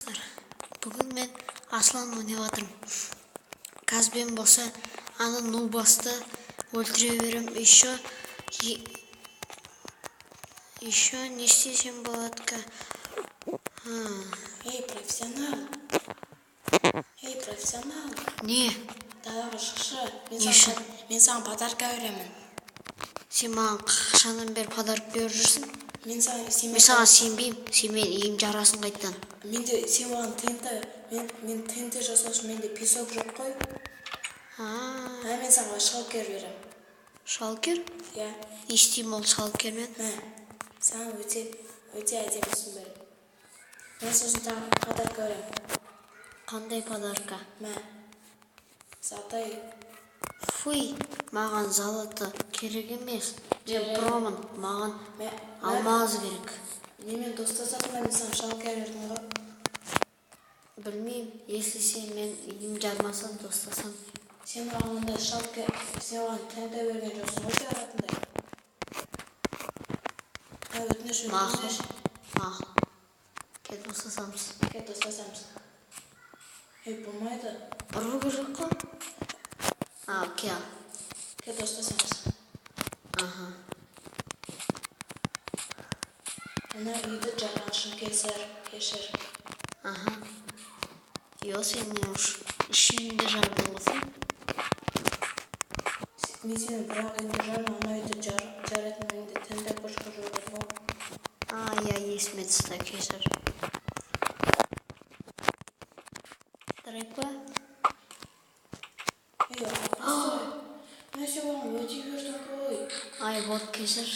достар, бүгін мен Аслан ойнап жатырмын. Казбен болса, аны Нубасты өлтіре берем. Еще не істесем болады. Эй, профессионал. Не? Далаға шықшы. Неші? Мен саған подарка беремін. Сен маған қашаннан бері подарок беріп жүрсің? Мен Мен саған сенбеймін. Сен мен ем жарасын қайттан. Сен маған мен ТНТ жасау үшін менде песок жоқ қой. Мен саған шалкер берем. Шалкер? Иә. Не істеймін ол шалкермен? Саған өте әдемісін берем. Мен сосын тағы подарка берем. Қандай подарка? Золотой. Фуй, маған золото керек емес. Мен промын, маған алмаз керек. Немен достасақ мен саған шалкер бердім ғой. Білмеймін, если сен мен ем жармасам достасам. Сен маған онда шалкер, сен маған ТНТ берген жоқсың ғой жаратындай. Өтініш. Мақұл. Кет достасамыз. Болмайды. Ұру керек қой. Кел. Кет достасамыз. Ана үйді жарған үшін кешір. Йо, сен не уж ішімді жардың болсын? Мен сені бірақ үйді жарма, ана үйді жаратын үйді ТНТ бұрышқа жойдым ғой. Я есіме түсті, кешір. Дұрайпа? Мен сен оған өте бердім ғой. Вот, кешір.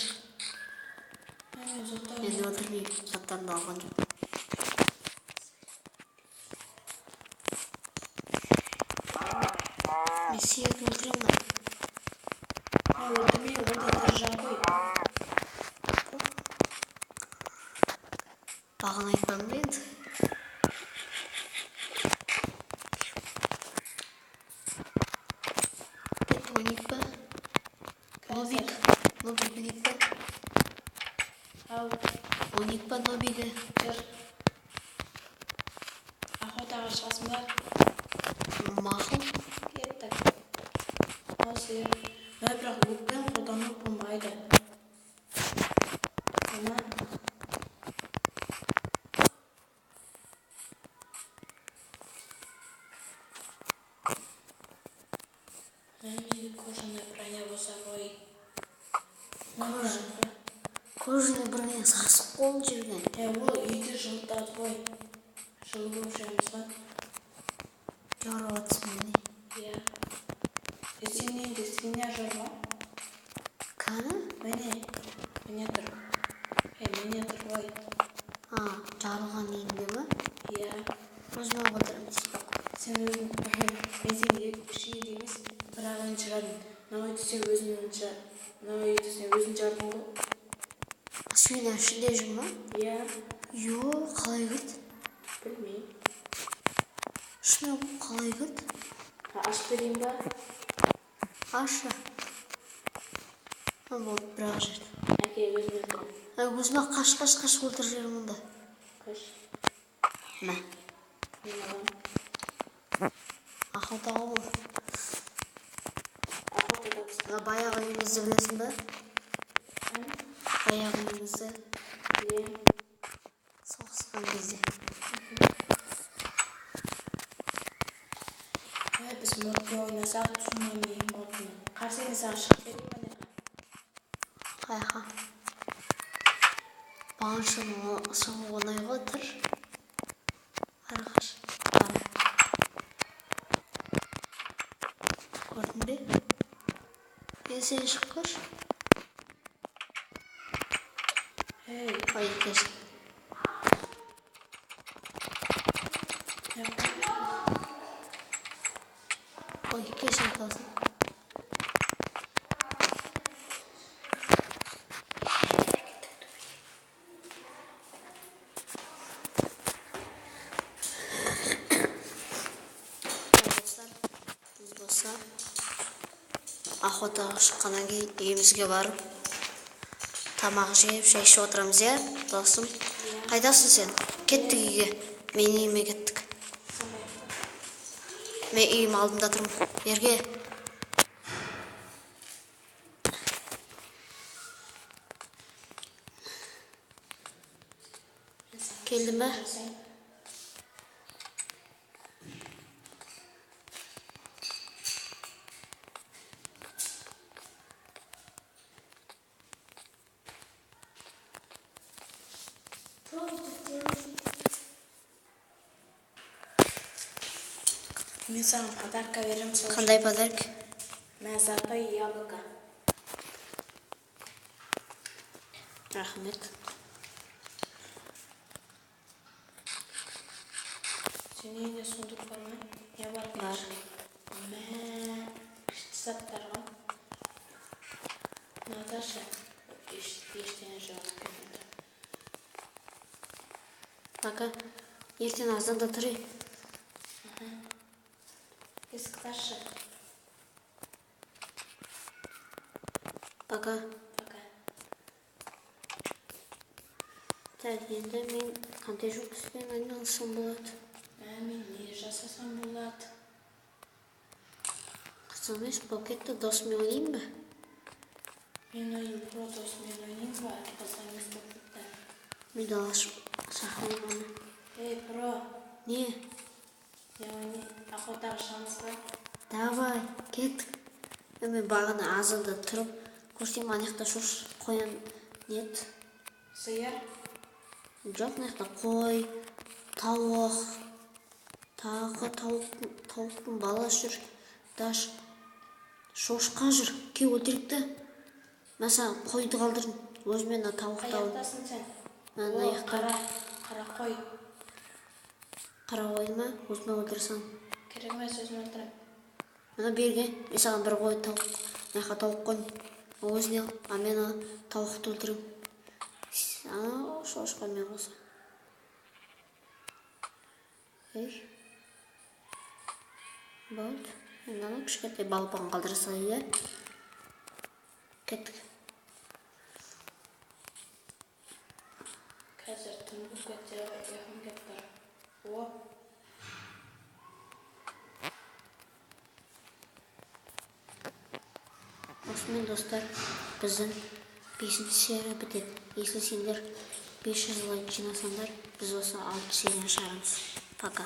Мен заттан. Енді отырмеймін, заттарымды алған жоқ. Мен сені өлтірем ба? Өлтірмей, онда дәржан ғой. Бағын айтпадым ба енді? Кет, ойнайық па? Нобик ойнайық па? Ойнайық па Нобигі? Жүр. Охотаға шығасың ба? Мақұл. Кеттік. Бірақ өкпен қолданып болмайды. Кожаная броня болса ғой. Кожаный броня сасып қолын жүрген. Ол үйді жылытады ғой. Жылы болып жүреміз ғой. Жарып атсың мені. Иә. Сен не жарма? Кәні? Міне тұр. Міне тұр ғой. Жарылған үйінде ма? Иә. Өзіме отырамын. Мен сен екі емес, бірақ өн шығардым. Науайды сен өзін жардың ғой. Сүйін ішінде жүр ма? Иә. Йо, қалай көрді? Білмеймін. Шыны қалай көрді? Ашып берейін ба? Ашы. Болды, бірақ жерді. Әке, өзін өлтірім. Өзіме қаш өлтір жерім мұнда. Қаш. Мә. Мен алам. Ақтауға бол. Ақтауға. Баяғы үйімізді білесің ба? Баяғы үйімізді. Иә. Соғысқан кезде. Біз мұртпен ойнасақ түсінемейін мұртпен. Қарсені саған шығып берейін міне. Қайқа. Бағын соңы оңайға тұр. Арқаш. Көрдің бе? Сен шығып қаш. Кешір. Кешір қалсын. Біз болса охотаға шыққаннан кейін үйімізге барып тамақ жеп шай ішіп отырамыз, иә, досым? Қайдасың сен? Кеттік үйге. Мен үйіме кеттік. Мен үйім алдында тұрмын. Ерге. Келді ме? Мен саған подарка беремін. Қандай подарок? Мә золотое яблоко. Рахмет. Сенің үйінде сундук бар ма? Не бар? Бар. Мә, күшті заттар ғой. Наташа, ештеңе жоқ. Пока. Ертең азанда тұрай. Есікті ашы. Пока. Пока. Так, енді мен қандай жұмыспен айналысам болады? Мен не жасасам болады? Қызық емес, пакетті досымен ойнайын ба? Мен ойын про досымен ойнайын ба? Қызық емес пакетті. Мен де шақырайын оны. Ей, про. Не? Не ойнай? Охотаға шығамыз ба? Давай, кеттік. Мен бағана азанда тұрып, көрсем анаяқта шош қоян нет. Сиыр? Жоқ, анаяқта қой, тауық, тағы тауықтың баласы жүр. Даш шошқа жүр, ке өлтірікті. Мәса қойды қалдырын, өзімен тауықты алып. Аяқтасың сен? Аяқта. Қара қой. Қара қойды ма? Өзіме өлтірсің. Керек емес, өзім өлтірем. Мына берге, мен саған бір қой тауық. Аяққа тауық қойын. Өзіне ал, мен тауықты өлтірем. Шошқа мен қоса. Ей. Болды. Енді кішкентай балапан қалдырса, иә? Кеттік. Қазір түнгі көтері ұйқым кеп тұр. О. Осымен достар, біздің 5-ші серия бітеді. Если сендер 500 лайк жинасаңдар, біз осы 6 серияны шығарамыз. Пока.